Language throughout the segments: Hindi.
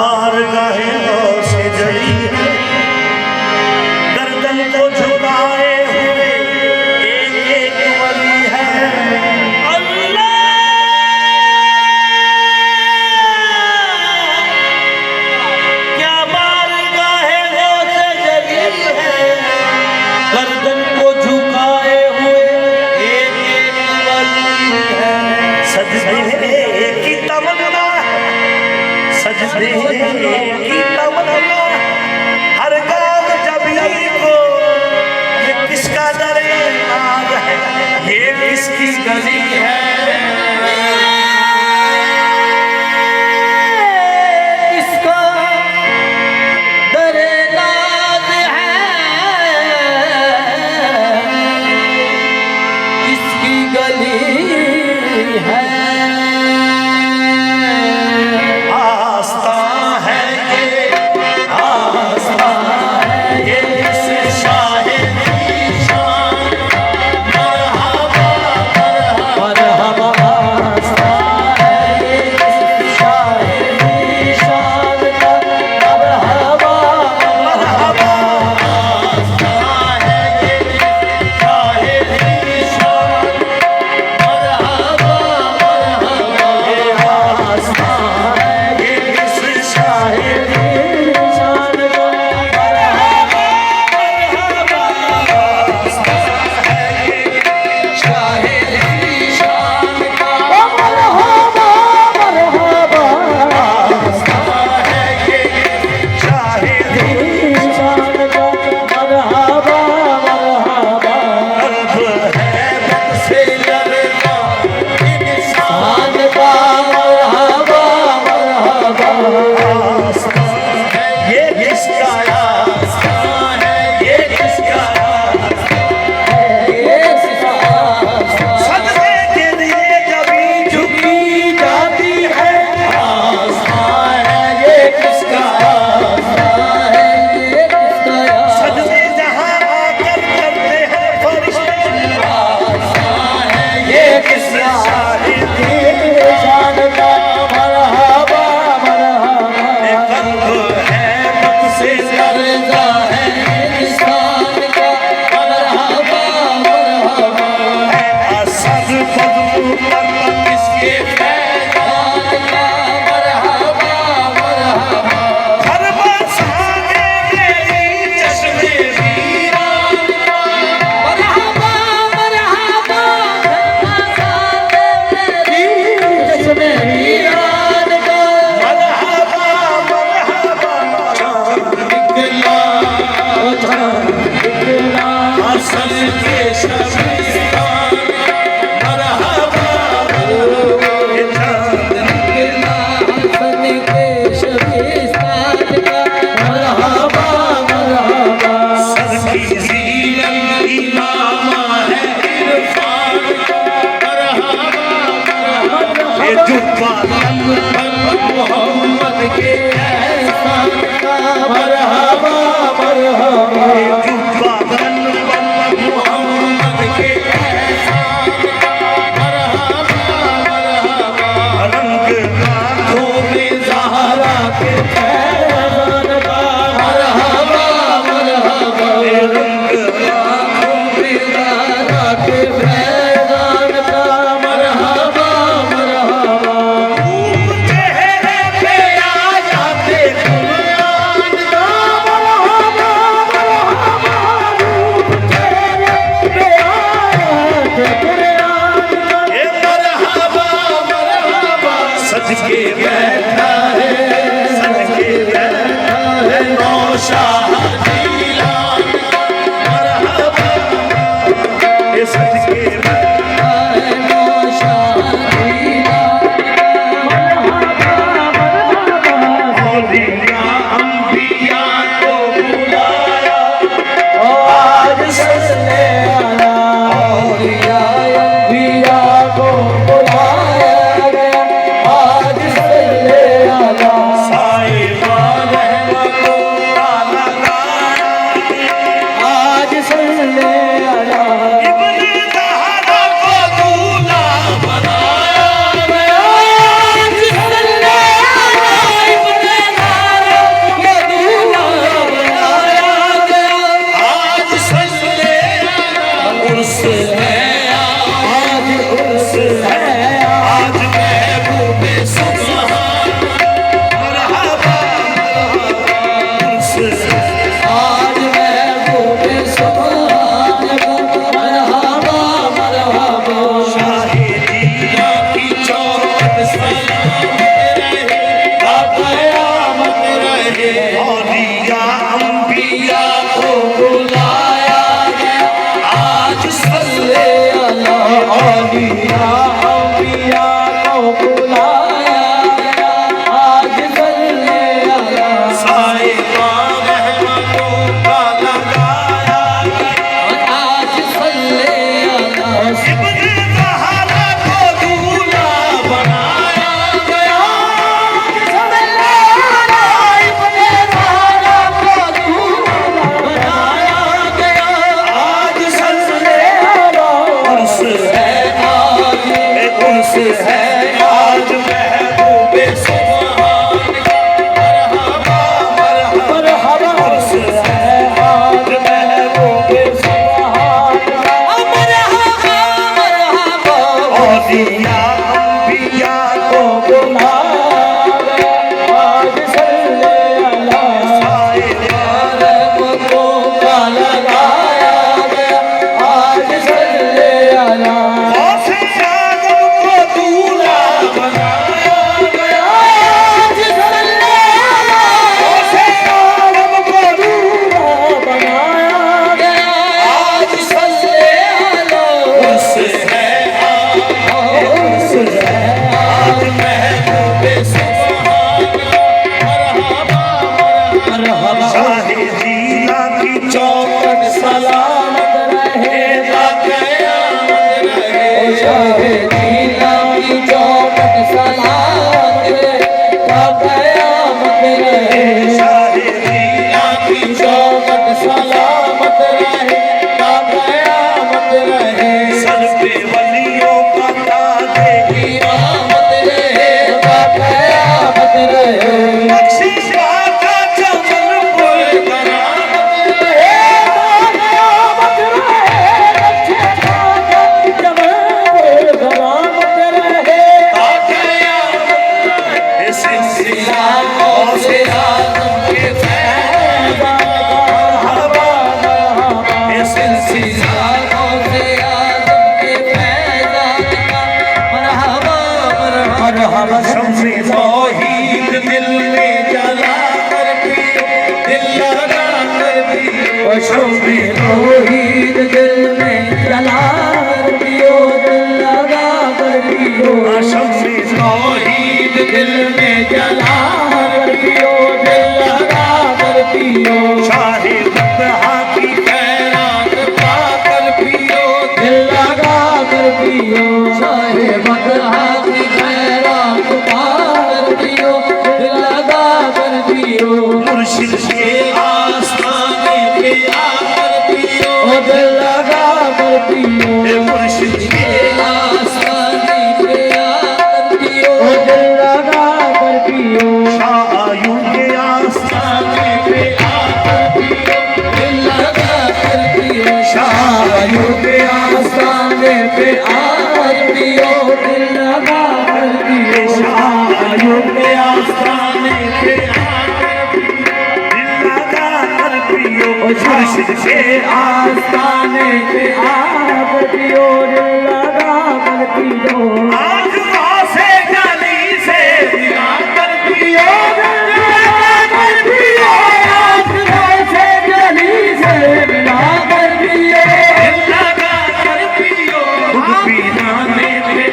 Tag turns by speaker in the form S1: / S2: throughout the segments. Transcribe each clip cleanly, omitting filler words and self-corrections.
S1: बारगाहे से जड़ी है, गर्दन को झुकाए हुए एक एक वली है। अल्लाह क्या बारगाहे से जड़ी है, गर्दन को झुकाए हुए एक एक वली है। सजदे की तमन्ना, सजदे की तमन्ना, हर गाँव जबी को ये किसका दरे नाग है, ये किसकी गली है।
S2: किसका दरे नाग है, किसकी गली है।
S1: साईं बाबा को ताला
S2: शम्मे तौहीद दिल में जला कर पियो, दिल लगा कर पियो।
S1: शम्मे
S2: तौहीद दिल में जला कर पियो, दिल लगा कर पियो।
S1: शाहे बतहा की
S2: खैरात पा कर पियो, दिल लगा कर पियो। शाहे बतहा की खैरात पा कर पियो, दिल लगा कर पियो।
S1: मुर्शिद के
S2: आस्ताने पे आकर पियो, दिल लगा कर पियो।
S1: मुर्शिद के
S2: आस्ताने पे आकर पियो, दिल लगा कर पियो।
S1: शाह आयू के आस्ताने पे
S2: आकर पियो, दिल लगा कर पियो। शायू के आस्ताने पे आकर पियो, दिल लगा कर पियो।
S1: शायू के आस्ताने पे दिल लगा कर पियो। मुर्शिद के
S2: आस्ताने पे आकर पियो, दिल लगा कर पियो।
S1: आँखों से गली से मिला कर
S2: पियो, दिल लगा कर पियो। आँखों से गली से मिला कर पियो,
S1: दिल लगा कर पियो। खुद पीनाने पे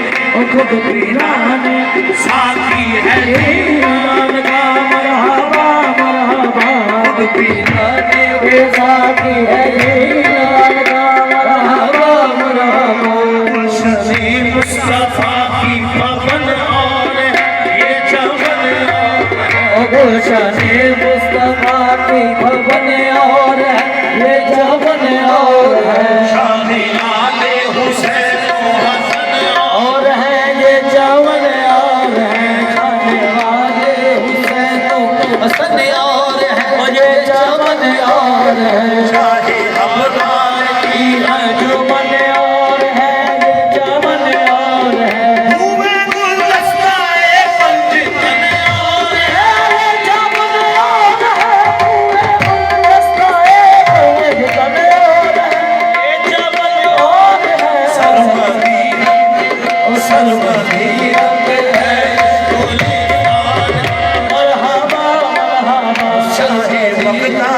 S2: खुद पीराने
S1: साथी है
S2: ईमान का मरहबा मरहबा। खुद पीराने के साथी है ईमान का मरहबा मरहबा।
S1: गुलशन मुस्तफा की पवन और ये चमन
S2: गुलशन मुस्तफा की भवन और ये जवन और है।
S1: शादी आले हुसैन हसन
S2: और है ये जवन और है। जाने वाले हुसैन हसन और है, ये जवन और है।
S1: शाहे अबदार की
S2: जुमन और है, ये जवन और है।
S1: हुए गुलदस्ताए पंजतन और
S2: ये जवन और है, गुलदस्ताए पंजतन और है। ये जवन और है।
S1: सरमदी सरमदी
S2: मरहबा मरहबा।
S1: शाहे बगदाद